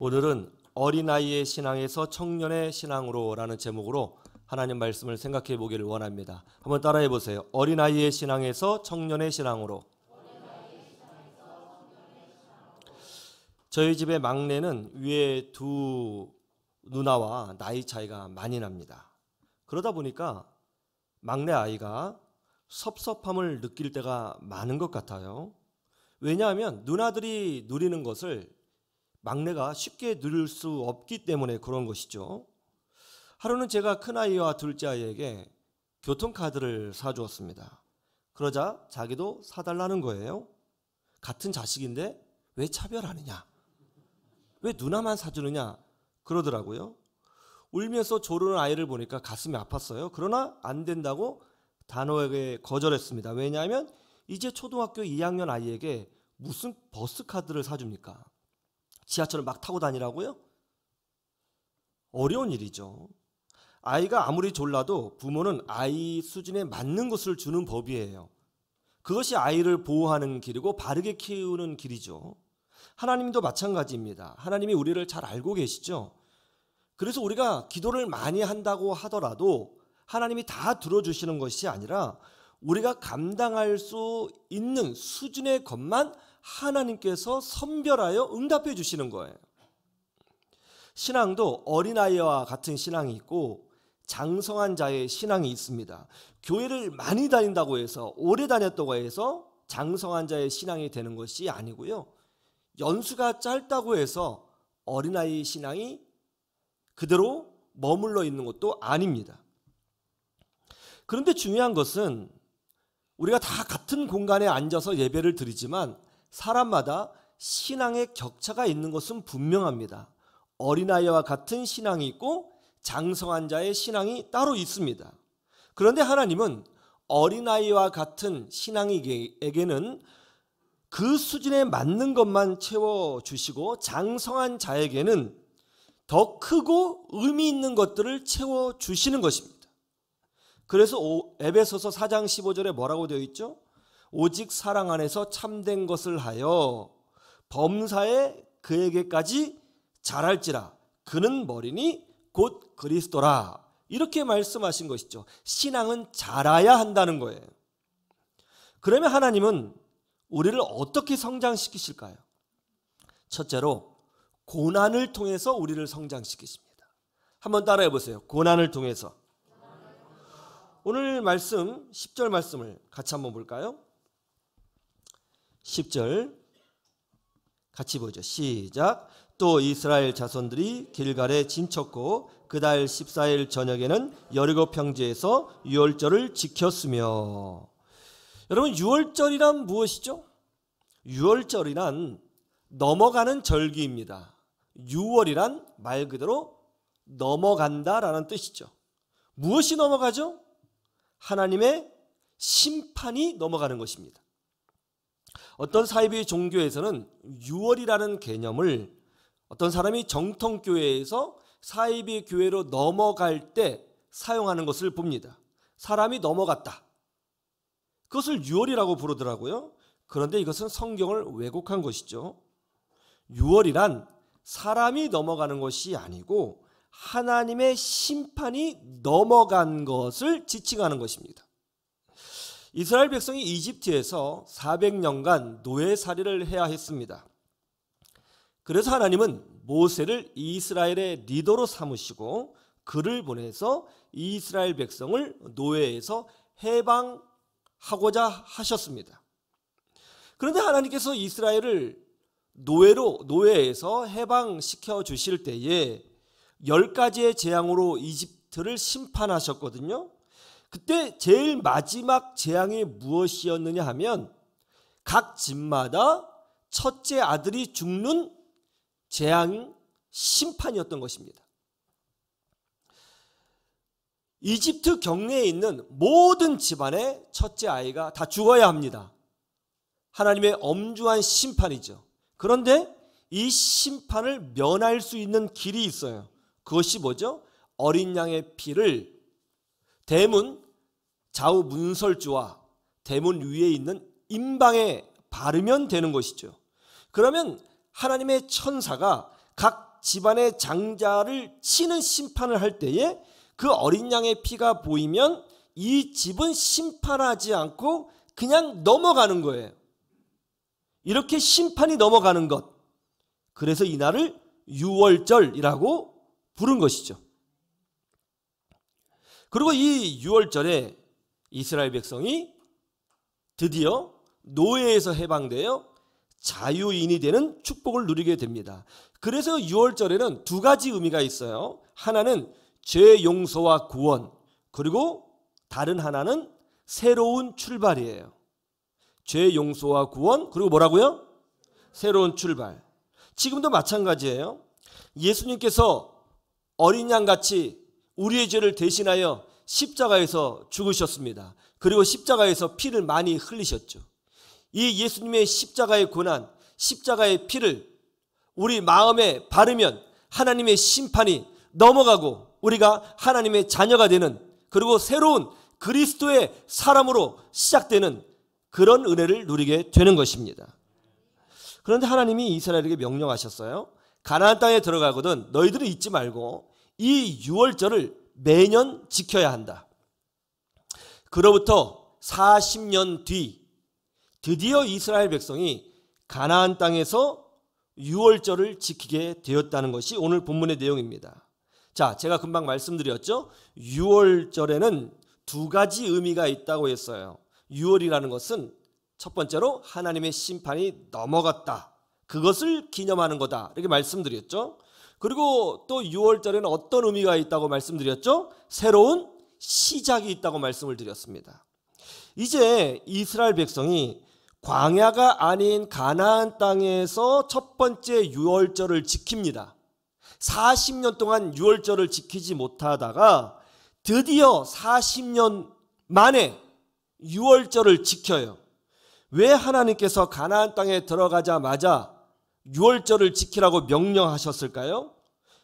오늘은 어린아이의 신앙에서 청년의 신앙으로 라는 제목으로 하나님 말씀을 생각해 보기를 원합니다. 한번 따라해 보세요. 어린아이의 신앙에서 청년의 신앙으로. 저희 집의 막내는 위에 두 누나와 나이 차이가 많이 납니다. 그러다 보니까 막내 아이가 섭섭함을 느낄 때가 많은 것 같아요. 왜냐하면 누나들이 누리는 것을 막내가 쉽게 누릴 수 없기 때문에 그런 것이죠. 하루는 제가 큰아이와 둘째 아이에게 교통카드를 사주었습니다. 그러자 자기도 사달라는 거예요. 같은 자식인데 왜 차별하느냐? 왜 누나만 사주느냐? 그러더라고요. 울면서 조르는 아이를 보니까 가슴이 아팠어요. 그러나 안 된다고 단호하게 거절했습니다. 왜냐하면 이제 초등학교 2학년 아이에게 무슨 버스카드를 사줍니까? 지하철을 막 타고 다니라고요? 어려운 일이죠. 아이가 아무리 졸라도 부모는 아이 수준에 맞는 것을 주는 법이에요. 그것이 아이를 보호하는 길이고 바르게 키우는 길이죠. 하나님도 마찬가지입니다. 하나님이 우리를 잘 알고 계시죠. 그래서 우리가 기도를 많이 한다고 하더라도 하나님이 다 들어주시는 것이 아니라 우리가 감당할 수 있는 수준의 것만 하나님께서 선별하여 응답해 주시는 거예요. 신앙도 어린아이와 같은 신앙이 있고 장성한 자의 신앙이 있습니다. 교회를 많이 다닌다고 해서 오래 다녔다고 해서 장성한 자의 신앙이 되는 것이 아니고요. 연수가 짧다고 해서 어린아이 신앙이 그대로 머물러 있는 것도 아닙니다. 그런데 중요한 것은 우리가 다 같은 공간에 앉아서 예배를 드리지만 사람마다 신앙의 격차가 있는 것은 분명합니다. 어린아이와 같은 신앙이 있고 장성한 자의 신앙이 따로 있습니다. 그런데 하나님은 어린아이와 같은 신앙에게는 그 수준에 맞는 것만 채워주시고 장성한 자에게는 더 크고 의미 있는 것들을 채워주시는 것입니다. 그래서 에베소서 4장 15절에 뭐라고 되어 있죠? 오직 사랑 안에서 참된 것을 하여 범사에 그에게까지 자랄지라 그는 머리니 곧 그리스도라 이렇게 말씀하신 것이죠. 신앙은 자라야 한다는 거예요. 그러면 하나님은 우리를 어떻게 성장시키실까요? 첫째로 고난을 통해서 우리를 성장시키십니다. 한번 따라해 보세요. 고난을 통해서. 오늘 말씀 10절 말씀을 같이 한번 볼까요? 10절 같이 보죠. 시작. 또 이스라엘 자손들이 길갈에 진쳤고 그달 14일 저녁에는 여리고 평지에서 유월절을 지켰으며. 여러분, 유월절이란 무엇이죠? 유월절이란 넘어가는 절기입니다. 유월이란 말 그대로 넘어간다라는 뜻이죠. 무엇이 넘어가죠? 하나님의 심판이 넘어가는 것입니다. 어떤 사이비 종교에서는 유월이라는 개념을 어떤 사람이 정통교회에서 사이비 교회로 넘어갈 때 사용하는 것을 봅니다. 사람이 넘어갔다. 그것을 유월이라고 부르더라고요. 그런데 이것은 성경을 왜곡한 것이죠. 유월이란 사람이 넘어가는 것이 아니고 하나님의 심판이 넘어간 것을 지칭하는 것입니다. 이스라엘 백성이 이집트에서 400년간 노예살이를 해야 했습니다. 그래서 하나님은 모세를 이스라엘의 리더로 삼으시고 그를 보내서 이스라엘 백성을 노예에서 해방하고자 하셨습니다. 그런데 하나님께서 이스라엘을 노예에서 해방시켜 주실 때에 10가지의 재앙으로 이집트를 심판하셨거든요. 그때 제일 마지막 재앙이 무엇이었느냐 하면 각 집마다 첫째 아들이 죽는 재앙 심판이었던 것입니다. 이집트 경내에 있는 모든 집안의 첫째 아이가 다 죽어야 합니다. 하나님의 엄중한 심판이죠. 그런데 이 심판을 면할 수 있는 길이 있어요. 그것이 뭐죠? 어린 양의 피를 대문 좌우 문설주와 대문 위에 있는 임방에 바르면 되는 것이죠. 그러면 하나님의 천사가 각 집안의 장자를 치는 심판을 할 때에 그 어린 양의 피가 보이면 이 집은 심판하지 않고 그냥 넘어가는 거예요. 이렇게 심판이 넘어가는 것. 그래서 이날을 유월절이라고 부른 것이죠. 그리고 이 유월절에 이스라엘 백성이 드디어 노예에서 해방되어 자유인이 되는 축복을 누리게 됩니다. 그래서 유월절에는 두 가지 의미가 있어요. 하나는 죄 용서와 구원, 그리고 다른 하나는 새로운 출발이에요. 죄 용서와 구원, 그리고 뭐라고요? 새로운 출발. 지금도 마찬가지예요. 예수님께서 어린 양같이 우리의 죄를 대신하여 십자가에서 죽으셨습니다. 그리고 십자가에서 피를 많이 흘리셨죠. 이 예수님의 십자가의 고난, 십자가의 피를 우리 마음에 바르면 하나님의 심판이 넘어가고 우리가 하나님의 자녀가 되는, 그리고 새로운 그리스도의 사람으로 시작되는 그런 은혜를 누리게 되는 것입니다. 그런데 하나님이 이스라엘에게 명령하셨어요. 가나안 땅에 들어가거든 너희들은 잊지 말고 이 유월절을 매년 지켜야 한다. 그로부터 40년 뒤 드디어 이스라엘 백성이 가나안 땅에서 유월절을 지키게 되었다는 것이 오늘 본문의 내용입니다. 자, 제가 금방 말씀드렸죠. 유월절에는 두 가지 의미가 있다고 했어요. 유월이라는 것은 첫 번째로 하나님의 심판이 넘어갔다, 그것을 기념하는 거다, 이렇게 말씀드렸죠. 그리고 또 유월절에는 어떤 의미가 있다고 말씀드렸죠? 새로운 시작이 있다고 말씀을 드렸습니다. 이제 이스라엘 백성이 광야가 아닌 가나안 땅에서 첫 번째 유월절을 지킵니다. 40년 동안 유월절을 지키지 못하다가 드디어 40년 만에 유월절을 지켜요. 왜 하나님께서 가나안 땅에 들어가자마자 유월절을 지키라고 명령하셨을까요?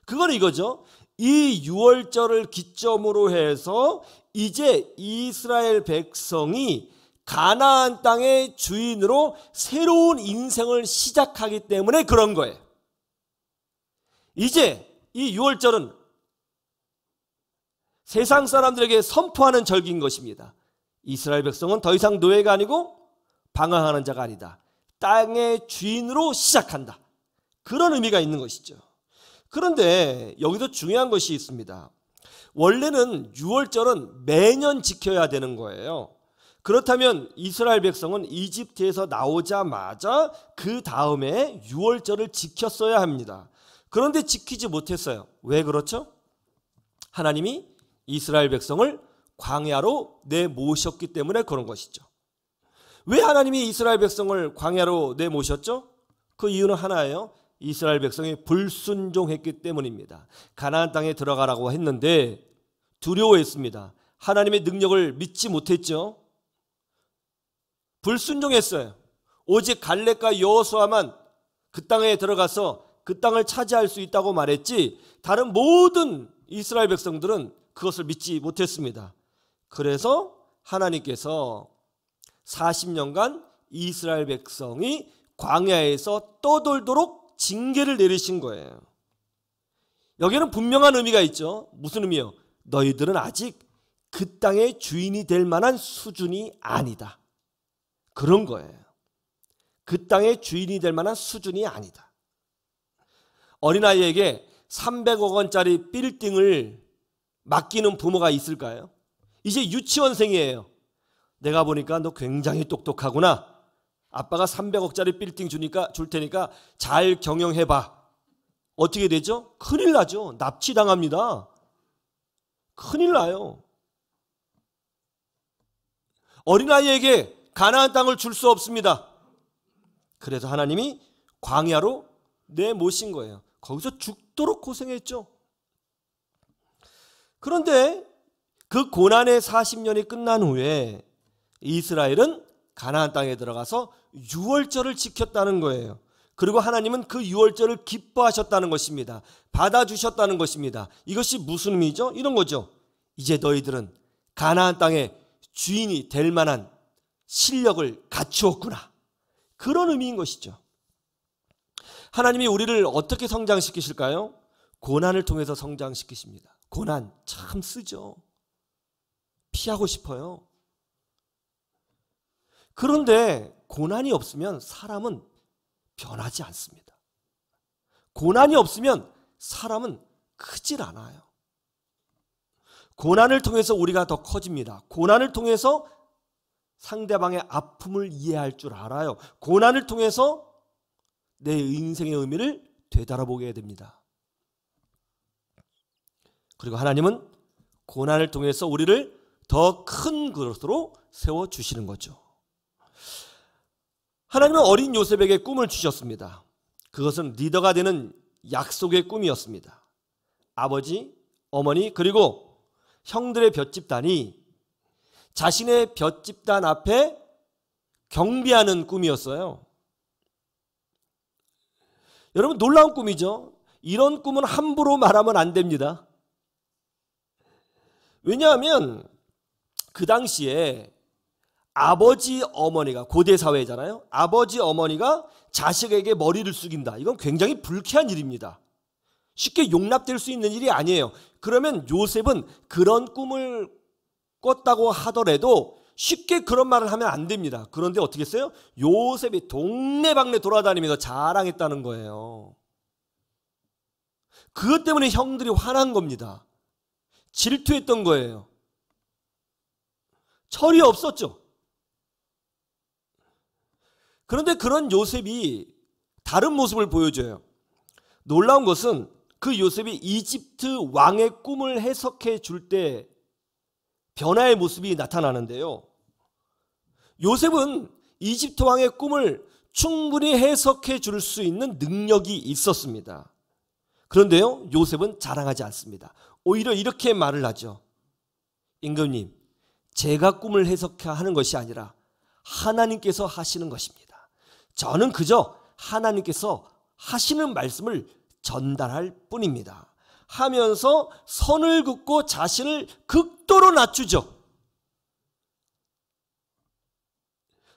그건 이거죠. 이 유월절을 기점으로 해서 이제 이스라엘 백성이 가나안 땅의 주인으로 새로운 인생을 시작하기 때문에 그런 거예요. 이제 이 유월절은 세상 사람들에게 선포하는 절기인 것입니다. 이스라엘 백성은 더 이상 노예가 아니고 방황하는 자가 아니다. 땅의 주인으로 시작한다. 그런 의미가 있는 것이죠. 그런데 여기도 중요한 것이 있습니다. 원래는 유월절은 매년 지켜야 되는 거예요. 그렇다면 이스라엘 백성은 이집트에서 나오자마자 그 다음에 유월절을 지켰어야 합니다. 그런데 지키지 못했어요. 왜 그렇죠? 하나님이 이스라엘 백성을 광야로 내모셨기 때문에 그런 것이죠. 왜 하나님이 이스라엘 백성을 광야로 내모셨죠? 그 이유는 하나예요. 이스라엘 백성이 불순종했기 때문입니다. 가나안 땅에 들어가라고 했는데 두려워했습니다. 하나님의 능력을 믿지 못했죠. 불순종했어요. 오직 갈렙과 여호수아만 그 땅에 들어가서 그 땅을 차지할 수 있다고 말했지 다른 모든 이스라엘 백성들은 그것을 믿지 못했습니다. 그래서 하나님께서 40년간 이스라엘 백성이 광야에서 떠돌도록 징계를 내리신 거예요. 여기에는 분명한 의미가 있죠. 무슨 의미요? 너희들은 아직 그 땅의 주인이 될 만한 수준이 아니다. 그런 거예요. 그 땅의 주인이 될 만한 수준이 아니다. 어린아이에게 300억 원짜리 빌딩을 맡기는 부모가 있을까요? 이제 유치원생이에요. 내가 보니까 너 굉장히 똑똑하구나. 아빠가 300억짜리 빌딩 줄 테니까 잘 경영해봐. 어떻게 되죠? 큰일 나죠. 납치당합니다. 큰일 나요. 어린아이에게 가나안 땅을 줄 수 없습니다. 그래서 하나님이 광야로 내모신 거예요. 거기서 죽도록 고생했죠. 그런데 그 고난의 40년이 끝난 후에 이스라엘은 가나안 땅에 들어가서 유월절을 지켰다는 거예요. 그리고 하나님은 그 유월절을 기뻐하셨다는 것입니다. 받아주셨다는 것입니다. 이것이 무슨 의미죠? 이런 거죠. 이제 너희들은 가나안 땅의 주인이 될 만한 실력을 갖추었구나. 그런 의미인 것이죠. 하나님이 우리를 어떻게 성장시키실까요? 고난을 통해서 성장시키십니다. 고난 참 쓰죠. 피하고 싶어요. 그런데 고난이 없으면 사람은 변하지 않습니다. 고난이 없으면 사람은 크질 않아요. 고난을 통해서 우리가 더 커집니다. 고난을 통해서 상대방의 아픔을 이해할 줄 알아요. 고난을 통해서 내 인생의 의미를 되돌아보게 됩니다. 그리고 하나님은 고난을 통해서 우리를 더 큰 그릇으로 세워주시는 거죠. 하나님은 어린 요셉에게 꿈을 주셨습니다. 그것은 리더가 되는 약속의 꿈이었습니다. 아버지, 어머니 그리고 형들의 볏집단이 자신의 볏집단 앞에 경비하는 꿈이었어요. 여러분 놀라운 꿈이죠. 이런 꿈은 함부로 말하면 안 됩니다. 왜냐하면 그 당시에 아버지 어머니가 고대 사회잖아요. 아버지 어머니가 자식에게 머리를 숙인다. 이건 굉장히 불쾌한 일입니다. 쉽게 용납될 수 있는 일이 아니에요. 그러면 요셉은 그런 꿈을 꿨다고 하더라도 쉽게 그런 말을 하면 안 됩니다. 그런데 어떻게 했어요? 요셉이 동네방네 돌아다니면서 자랑했다는 거예요. 그것 때문에 형들이 화난 겁니다. 질투했던 거예요. 철이 없었죠. 그런데 그런 요셉이 다른 모습을 보여줘요. 놀라운 것은 그 요셉이 이집트 왕의 꿈을 해석해 줄 때 변화의 모습이 나타나는데요. 요셉은 이집트 왕의 꿈을 충분히 해석해 줄 수 있는 능력이 있었습니다. 그런데요, 요셉은 자랑하지 않습니다. 오히려 이렇게 말을 하죠. 임금님, 제가 꿈을 해석하는 것이 아니라 하나님께서 하시는 것입니다. 저는 그저 하나님께서 하시는 말씀을 전달할 뿐입니다. 하면서 선을 긋고 자신을 극도로 낮추죠.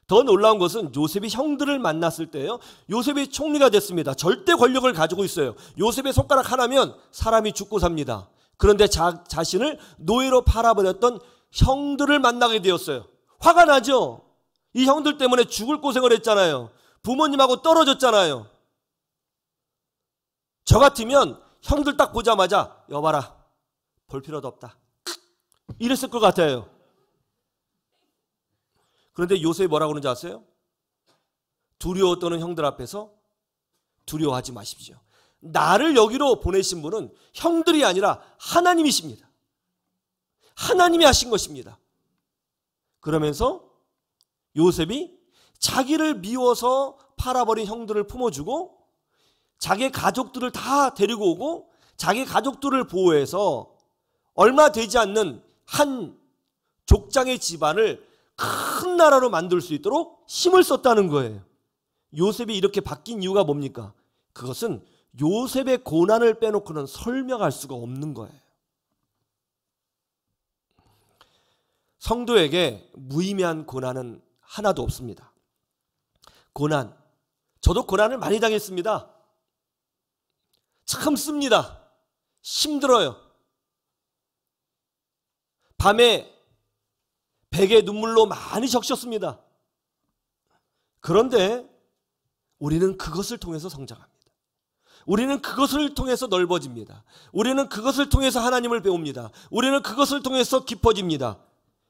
더 놀라운 것은 요셉이 형들을 만났을 때요. 요셉이 총리가 됐습니다. 절대 권력을 가지고 있어요. 요셉의 손가락 하나면 사람이 죽고 삽니다. 그런데 자신을 노예로 팔아버렸던 형들을 만나게 되었어요. 화가 나죠. 이 형들 때문에 죽을 고생을 했잖아요. 부모님하고 떨어졌잖아요. 저 같으면 형들 딱 보자마자 여봐라, 볼 필요도 없다, 이랬을 것 같아요. 그런데 요셉이 뭐라고 그러는지 아세요? 두려워 떠는 형들 앞에서 두려워하지 마십시오. 나를 여기로 보내신 분은 형들이 아니라 하나님이십니다. 하나님이 하신 것입니다. 그러면서 요셉이 자기를 미워서 팔아버린 형들을 품어주고 자기 가족들을 다 데리고 오고 자기 가족들을 보호해서 얼마 되지 않는 한 족장의 집안을 큰 나라로 만들 수 있도록 힘을 썼다는 거예요. 요셉이 이렇게 바뀐 이유가 뭡니까? 그것은 요셉의 고난을 빼놓고는 설명할 수가 없는 거예요. 성도에게 무의미한 고난은 하나도 없습니다. 고난, 저도 고난을 많이 당했습니다. 참 씁니다. 힘들어요. 밤에 베개 눈물로 많이 적셨습니다. 그런데 우리는 그것을 통해서 성장합니다. 우리는 그것을 통해서 넓어집니다. 우리는 그것을 통해서 하나님을 배웁니다. 우리는 그것을 통해서 깊어집니다.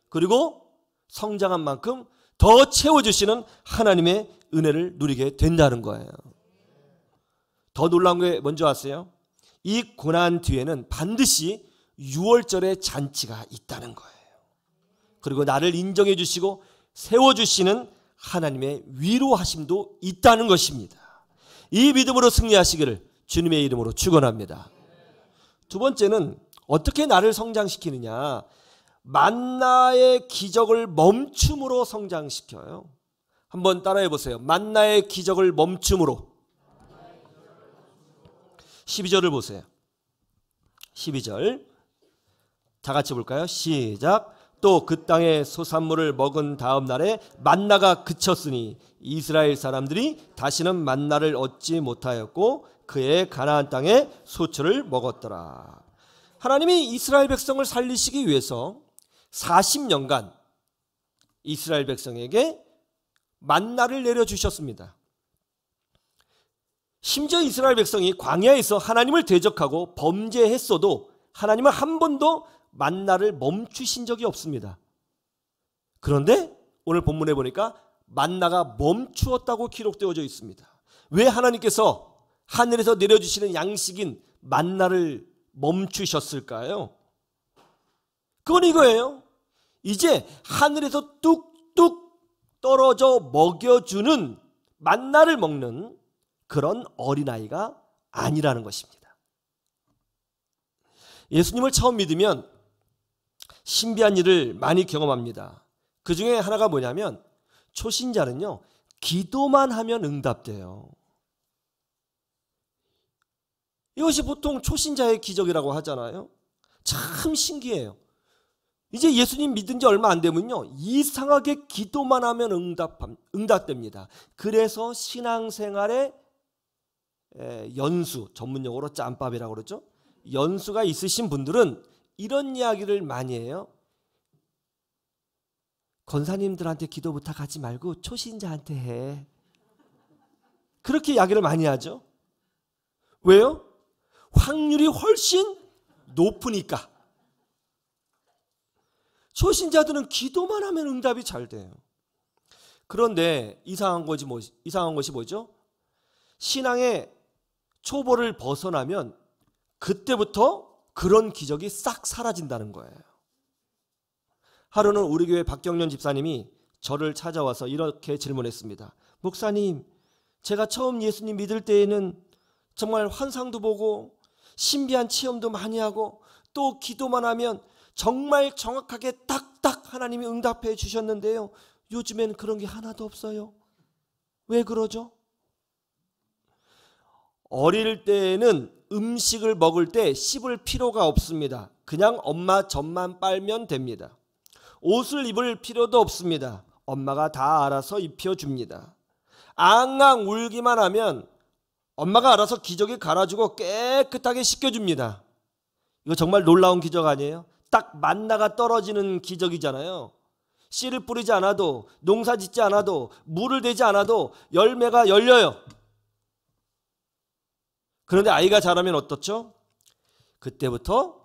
그리고 성장한 만큼 더 채워주시는 하나님의 은혜를 누리게 된다는 거예요. 더 놀라운 게 뭔지 아세요? 이 고난 뒤에는 반드시 6월절의 잔치가 있다는 거예요. 그리고 나를 인정해 주시고 세워주시는 하나님의 위로하심도 있다는 것입니다. 이 믿음으로 승리하시기를 주님의 이름으로 축원합니다. 두 번째는 어떻게 나를 성장시키느냐? 만나의 기적을 멈춤으로 성장시켜요. 한번 따라해 보세요. 만나의 기적을 멈춤으로. 12절을 보세요. 12절 다 같이 볼까요? 시작. 또 그 땅의 소산물을 먹은 다음 날에 만나가 그쳤으니 이스라엘 사람들이 다시는 만나를 얻지 못하였고 그의 가나안 땅에 소출을 먹었더라. 하나님이 이스라엘 백성을 살리시기 위해서 40년간 이스라엘 백성에게 만나를 내려주셨습니다. 심지어 이스라엘 백성이 광야에서 하나님을 대적하고 범죄했어도 하나님은 한 번도 만나를 멈추신 적이 없습니다. 그런데 오늘 본문에 보니까 만나가 멈추었다고 기록되어져 있습니다. 왜 하나님께서 하늘에서 내려주시는 양식인 만나를 멈추셨을까요? 그건 이거예요. 이제 하늘에서 뚝뚝 떨어져 먹여주는 만나를 먹는 그런 어린아이가 아니라는 것입니다. 예수님을 처음 믿으면 신비한 일을 많이 경험합니다. 그 중에 하나가 뭐냐면 초신자는요, 기도만 하면 응답돼요. 이것이 보통 초신자의 기적이라고 하잖아요. 참 신기해요. 이제 예수님 믿은 지 얼마 안 되면요, 이상하게 기도만 하면 응답됩니다. 그래서 신앙생활에 연수, 전문용어로 짬밥이라고 그러죠. 연수가 있으신 분들은 이런 이야기를 많이 해요. 권사님들한테 기도 부탁하지 말고 초신자한테 해. 그렇게 이야기를 많이 하죠. 왜요? 확률이 훨씬 높으니까. 초신자들은 기도만 하면 응답이 잘 돼요. 그런데 이상한 것이 뭐죠? 신앙의 초보를 벗어나면 그때부터 그런 기적이 싹 사라진다는 거예요. 하루는 우리 교회 박경련 집사님이 저를 찾아와서 이렇게 질문했습니다. 목사님, 제가 처음 예수님 믿을 때에는 정말 환상도 보고 신비한 체험도 많이 하고 또 기도만 하면 정말 정확하게 딱딱 하나님이 응답해 주셨는데요, 요즘엔 그런 게 하나도 없어요. 왜 그러죠? 어릴 때에는 음식을 먹을 때 씹을 필요가 없습니다. 그냥 엄마 젖만 빨면 됩니다. 옷을 입을 필요도 없습니다. 엄마가 다 알아서 입혀줍니다. 앙앙 울기만 하면 엄마가 알아서 기저귀 갈아주고 깨끗하게 씻겨줍니다. 이거 정말 놀라운 기적 아니에요? 딱 만나가 떨어지는 기적이잖아요. 씨를 뿌리지 않아도, 농사 짓지 않아도, 물을 대지 않아도 열매가 열려요. 그런데 아이가 자라면 어떻죠? 그때부터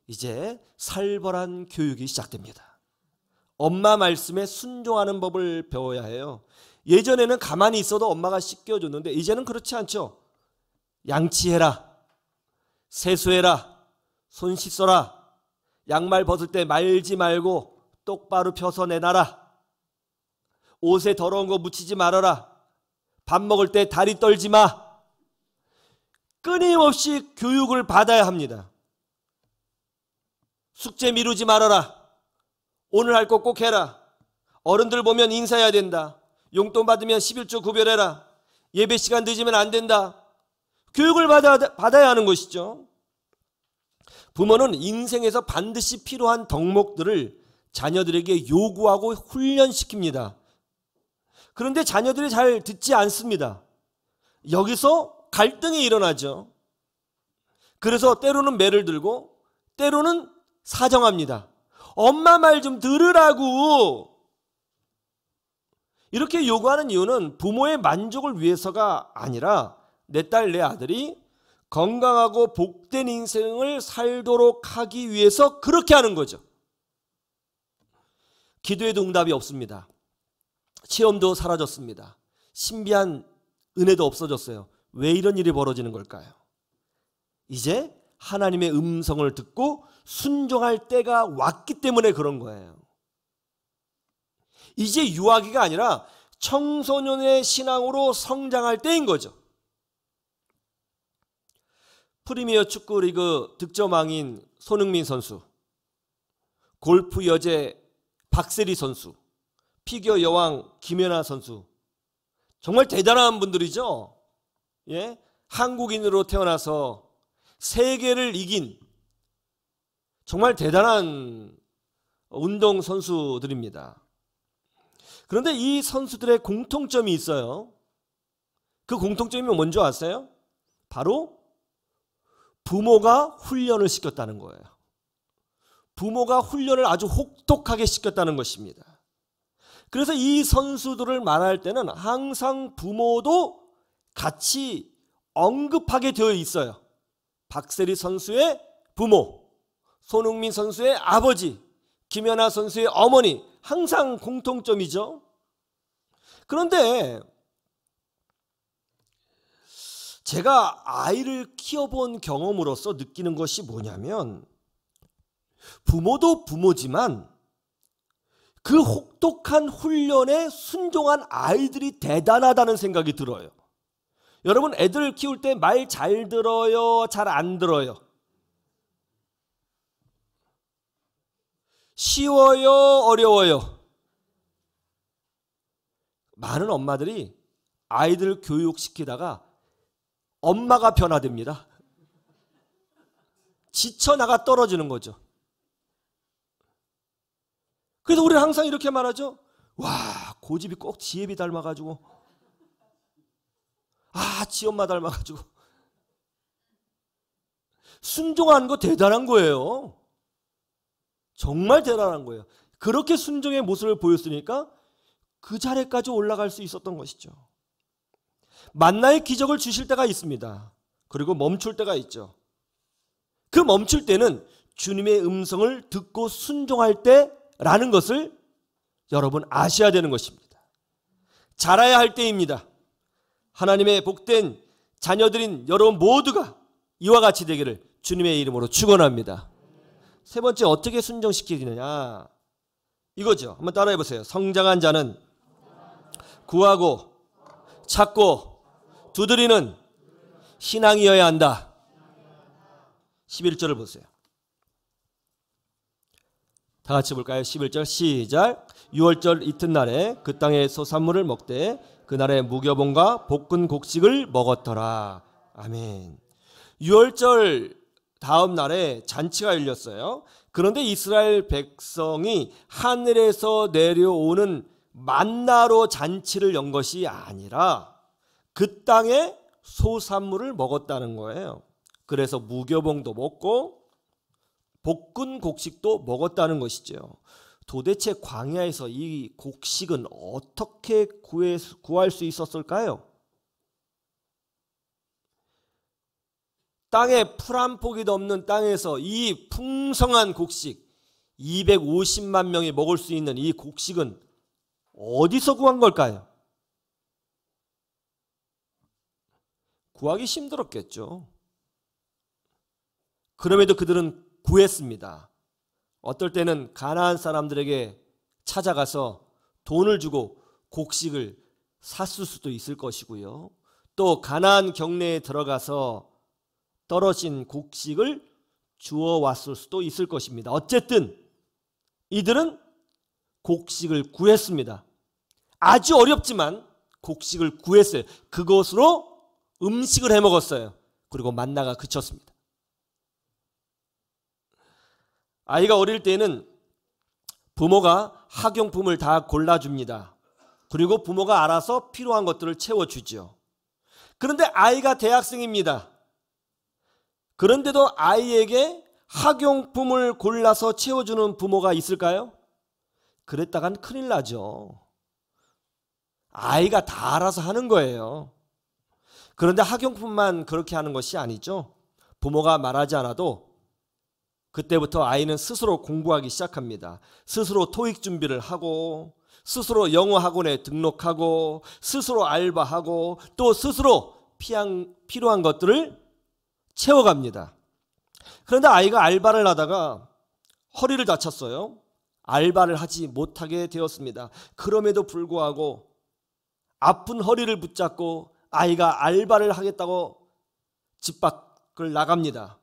이제 살벌한 교육이 시작됩니다. 엄마 말씀에 순종하는 법을 배워야 해요. 예전에는 가만히 있어도 엄마가 씻겨줬는데 이제는 그렇지 않죠. 양치해라, 세수해라, 손 씻어라, 양말 벗을 때 말지 말고 똑바로 펴서 내놔라, 옷에 더러운 거 묻히지 말아라, 밥 먹을 때 다리 떨지 마. 끊임없이 교육을 받아야 합니다. 숙제 미루지 말아라, 오늘 할 거 꼭 해라, 어른들 보면 인사해야 된다, 용돈 받으면 11조 구별해라, 예배 시간 늦으면 안 된다. 교육을 받아야 하는 것이죠. 부모는 인생에서 반드시 필요한 덕목들을 자녀들에게 요구하고 훈련시킵니다. 그런데 자녀들이 잘 듣지 않습니다. 여기서 갈등이 일어나죠. 그래서 때로는 매를 들고 때로는 사정합니다. 엄마 말 좀 들으라고. 이렇게 요구하는 이유는 부모의 만족을 위해서가 아니라 내 딸, 내 아들이 건강하고 복된 인생을 살도록 하기 위해서 그렇게 하는 거죠. 기도에도 응답이 없습니다. 체험도 사라졌습니다. 신비한 은혜도 없어졌어요. 왜 이런 일이 벌어지는 걸까요? 이제 하나님의 음성을 듣고 순종할 때가 왔기 때문에 그런 거예요. 이제 유아기가 아니라 청소년의 신앙으로 성장할 때인 거죠. 프리미어 축구리그 득점왕인 손흥민 선수, 골프 여제 박세리 선수, 피겨 여왕 김연아 선수, 정말 대단한 분들이죠. 예? 한국인으로 태어나서 세계를 이긴 정말 대단한 운동 선수들입니다. 그런데 이 선수들의 공통점이 있어요. 그 공통점이 뭔지 아세요? 바로 부모가 훈련을 시켰다는 거예요. 부모가 훈련을 아주 혹독하게 시켰다는 것입니다. 그래서 이 선수들을 말할 때는 항상 부모도 같이 언급하게 되어 있어요. 박세리 선수의 부모, 손흥민 선수의 아버지, 김연아 선수의 어머니, 항상 공통점이죠. 그런데 제가 아이를 키워본 경험으로서 느끼는 것이 뭐냐면, 부모도 부모지만 그 혹독한 훈련에 순종한 아이들이 대단하다는 생각이 들어요. 여러분, 애들 키울 때 말 잘 들어요? 잘 안 들어요? 쉬워요? 어려워요? 많은 엄마들이 아이들 교육시키다가 엄마가 변화됩니다. 지쳐나가 떨어지는 거죠. 그래서 우리는 항상 이렇게 말하죠. 와, 고집이 꼭 지혜비 닮아가지고, 지엄마 닮아가지고. 순종하는 거 대단한 거예요. 정말 대단한 거예요. 그렇게 순종의 모습을 보였으니까 그 자리까지 올라갈 수 있었던 것이죠. 만나의 기적을 주실 때가 있습니다. 그리고 멈출 때가 있죠. 그 멈출 때는 주님의 음성을 듣고 순종할 때라는 것을 여러분 아셔야 되는 것입니다. 자라야 할 때입니다. 하나님의 복된 자녀들인 여러분 모두가 이와 같이 되기를 주님의 이름으로 축원합니다. 세 번째, 어떻게 순종시키느냐, 이거죠. 한번 따라해 보세요. 성장한 자는 구하고 찾고 두드리는 신앙이어야 한다. 11절을 보세요. 다 같이 볼까요? 11절 시작. 6월절 이튿날에 그 땅의 소산물을 먹되 그날에 무교봉과 볶은 곡식을 먹었더라. 아멘. 6월절 다음 날에 잔치가 열렸어요. 그런데 이스라엘 백성이 하늘에서 내려오는 만나로 잔치를 연 것이 아니라 그 땅의 소산물을 먹었다는 거예요. 그래서 무교봉도 먹고 볶은 곡식도 먹었다는 것이죠. 도대체 광야에서 이 곡식은 어떻게 구할 수 있었을까요? 땅에 풀 한 포기도 없는 땅에서 이 풍성한 곡식, 250만 명이 먹을 수 있는 이 곡식은 어디서 구한 걸까요? 구하기 힘들었겠죠. 그럼에도 그들은 구했습니다. 어떨 때는 가나안 사람들에게 찾아가서 돈을 주고 곡식을 샀을 수도 있을 것이고요. 또 가나안 경내에 들어가서 떨어진 곡식을 주워왔을 수도 있을 것입니다. 어쨌든 이들은 곡식을 구했습니다. 아주 어렵지만 곡식을 구했어요. 그것으로 음식을 해먹었어요. 그리고 만나가 그쳤습니다. 아이가 어릴 때는 부모가 학용품을 다 골라줍니다. 그리고 부모가 알아서 필요한 것들을 채워주죠. 그런데 아이가 대학생입니다. 그런데도 아이에게 학용품을 골라서 채워주는 부모가 있을까요? 그랬다간 큰일 나죠. 아이가 다 알아서 하는 거예요. 그런데 학용품만 그렇게 하는 것이 아니죠. 부모가 말하지 않아도 그때부터 아이는 스스로 공부하기 시작합니다. 스스로 토익 준비를 하고, 스스로 영어 학원에 등록하고, 스스로 알바하고, 또 스스로 필요한 것들을 채워갑니다. 그런데 아이가 알바를 하다가 허리를 다쳤어요. 알바를 하지 못하게 되었습니다. 그럼에도 불구하고 아픈 허리를 붙잡고 아이가 알바를 하겠다고 집 밖을 나갑니다.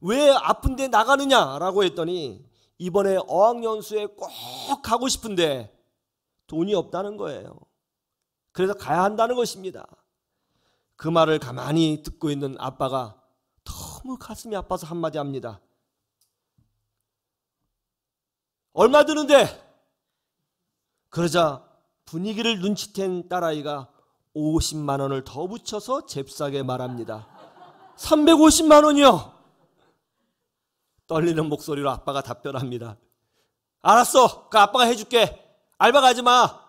왜 아픈데 나가느냐라고 했더니 이번에 어학연수에 꼭 가고 싶은데 돈이 없다는 거예요. 그래서 가야 한다는 것입니다. 그 말을 가만히 듣고 있는 아빠가 너무 가슴이 아파서 한마디 합니다. 얼마 드는데? 그러자 분위기를 눈치챈 딸아이가 50만 원을 더 붙여서 잽싸게 말합니다. 350만 원이요. 떨리는 목소리로 아빠가 답변합니다. 알았어. 그 아빠가 해줄게. 알바 가지 마.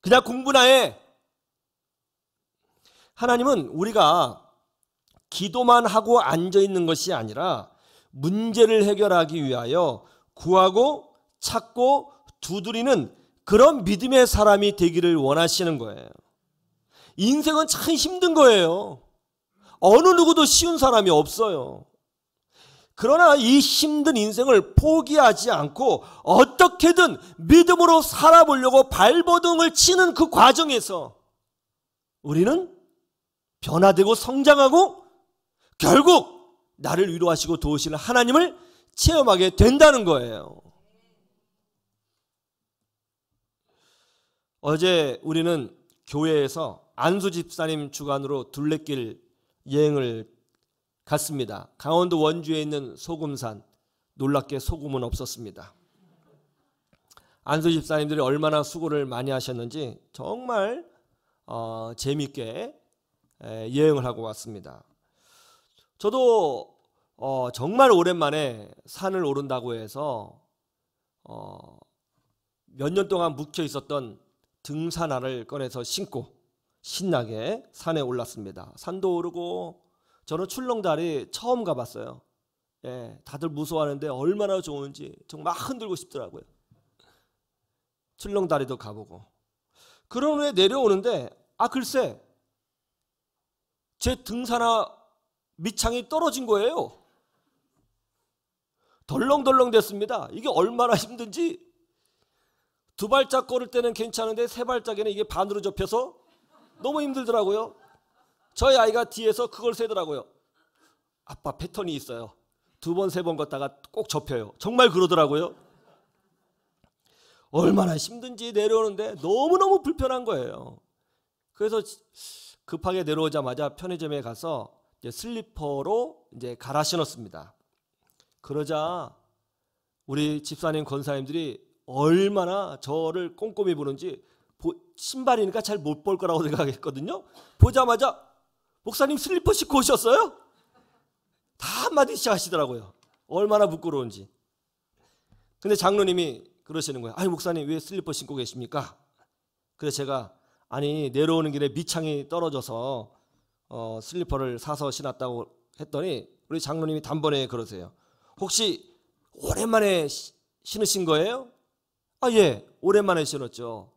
그냥 공부나 해. 하나님은 우리가 기도만 하고 앉아있는 것이 아니라 문제를 해결하기 위하여 구하고 찾고 두드리는 그런 믿음의 사람이 되기를 원하시는 거예요. 인생은 참 힘든 거예요. 어느 누구도 쉬운 사람이 없어요. 그러나 이 힘든 인생을 포기하지 않고 어떻게든 믿음으로 살아보려고 발버둥을 치는 그 과정에서 우리는 변화되고 성장하고 결국 나를 위로하시고 도우시는 하나님을 체험하게 된다는 거예요. 어제 우리는 교회에서 안수 집사님 주관으로 둘레길 여행을 갔습니다. 강원도 원주에 있는 소금산, 놀랍게 소금은 없었습니다. 안수 집사님들이 얼마나 수고를 많이 하셨는지 정말 재미있게 여행을 하고 왔습니다. 저도 정말 오랜만에 산을 오른다고 해서 몇 년 동안 묵혀 있었던 등산화를 꺼내서 신고 신나게 산에 올랐습니다. 산도 오르고 저는 출렁다리 처음 가봤어요. 예, 다들 무서워하는데 얼마나 좋은지 정말 흔들고 싶더라고요. 출렁다리도 가보고 그런 후에 내려오는데 글쎄 제 등산화 밑창이 떨어진 거예요. 덜렁덜렁 됐습니다. 이게 얼마나 힘든지 두 발짝 걸을 때는 괜찮은데 세 발짝에는 이게 반으로 접혀서 너무 힘들더라고요. 저희 아이가 뒤에서 그걸 세더라고요. 아빠 패턴이 있어요. 두 번, 세 번 걷다가 꼭 접혀요. 정말 그러더라고요. 얼마나 힘든지 내려오는데 너무너무 불편한 거예요. 그래서 급하게 내려오자마자 편의점에 가서 이제 슬리퍼로 이제 갈아 신었습니다. 그러자 우리 집사님 권사님들이 얼마나 저를 꼼꼼히 보는지 신발이니까 잘 못 볼 거라고 생각했거든요. 보자마자 목사님 슬리퍼 신고 오셨어요? 다 한마디씩 하시더라고요. 얼마나 부끄러운지. 근데 장로님이 그러시는 거예요. 아니 목사님 왜 슬리퍼 신고 계십니까? 그래서 제가 아니 내려오는 길에 밑창이 떨어져서 슬리퍼를 사서 신었다고 했더니 우리 장로님이 단번에 그러세요. 혹시 오랜만에 신으신 거예요? 예, 오랜만에 신었죠.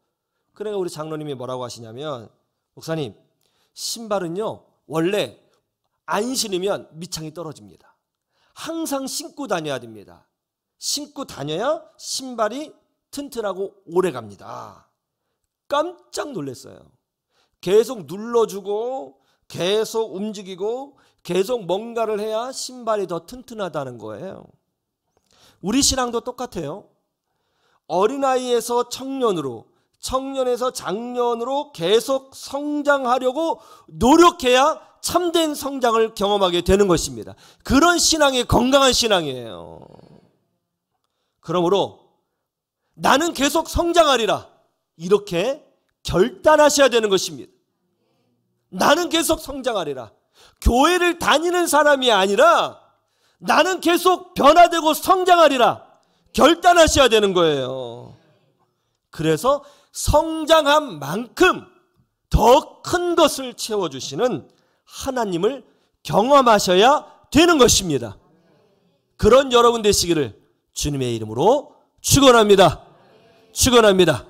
그러니까 우리 장로님이 뭐라고 하시냐면 목사님 신발은요 원래 안 신으면 밑창이 떨어집니다. 항상 신고 다녀야 됩니다. 신고 다녀야 신발이 튼튼하고 오래 갑니다. 깜짝 놀랐어요. 계속 눌러주고 계속 움직이고 계속 뭔가를 해야 신발이 더 튼튼하다는 거예요. 우리 신앙도 똑같아요. 어린아이에서 청년으로, 청년에서 장년으로 계속 성장하려고 노력해야 참된 성장을 경험하게 되는 것입니다. 그런 신앙이 건강한 신앙이에요. 그러므로 나는 계속 성장하리라 이렇게 결단하셔야 되는 것입니다. 나는 계속 성장하리라. 교회를 다니는 사람이 아니라 나는 계속 변화되고 성장하리라 결단하셔야 되는 거예요. 그래서 성장한 만큼 더 큰 것을 채워주시는 하나님을 경험하셔야 되는 것입니다. 그런 여러분 되시기를 주님의 이름으로 축원합니다. 축원합니다.